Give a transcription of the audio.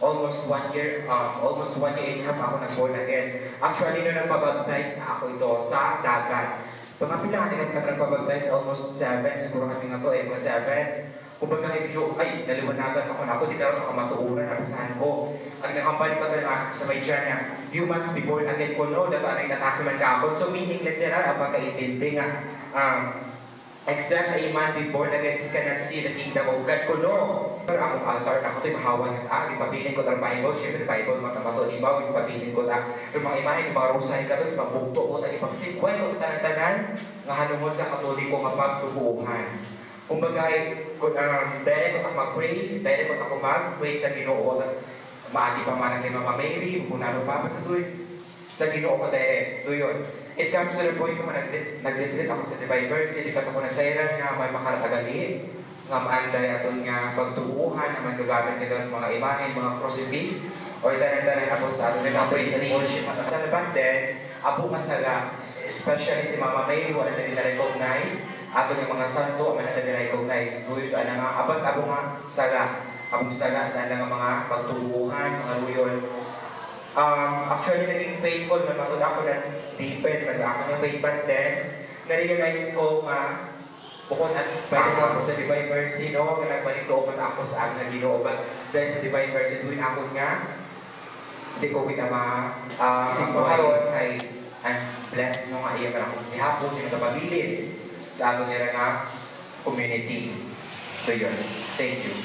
almost 1 year and a half ako nag-born again. Actually, nung nagpabaptize na ako ito sa dagat. Pangapila ka nagpabaptize almost 7, siguro kami nga to mga 7. Kumbaga naliwanagan ako di karoon ako matuuran, nabasahan ko. Ang nakambalik ko na sa may dyan na, you must be born again ko, no? Dato anay natake man ka ako. So meaning literal, ang pagkaintindi nga, except a man be born again, he cannot see the kingdom of God ko, no? Pero akong altar, ako ito'y mahawan at ipabilin ko ng Bible, syempre Bible, matamato, ibaw, ipabilin ko na, yung mga imahe, mga rusay ka ito, ipabugto ko, ipagsikway ko, tanan-tanan, nga hanungod sa katoliko nga pagtubuhan. Kumbaga, direct ko ako mag-pray sa Ginoo. Maagi pa man kay Mama Mary, kung ano pa, basta doon. Sa Ginoo ko direct. Doon yun. It comes to the point kung nag-retreat ako sa Divine Mercy, di ka ako nasairan nga may makaratagali. Nga maanday aton nga pagtubuhan, na magagamit nila mga imahe, mga crucifix, or tanan-tanan ako sa aton nag-pray sa worship. At sa naman din, abo nga sala, especially si Mama Mary, wala na nila recognize. Ato ng mga santo, ang mga nag-recognize. Doon, nga, abas abo nga sala. Abong sala sa mga pagtubuhan, mga luyon. Actually, naging faithful, namatod ako ng deepen, ako ng faith, but then, na-realize ko nga, bukod at balik ako sa Divine Mercy, no? Nagbalik ko ako sa akin na Ginoo, but dahil sa Divine Mercy, doon ako nga, hindi ko kinama, karon ay blessed mo nga iya para akong ihapon yung kapabilin sa ato nila nga community. So yun. Thank you.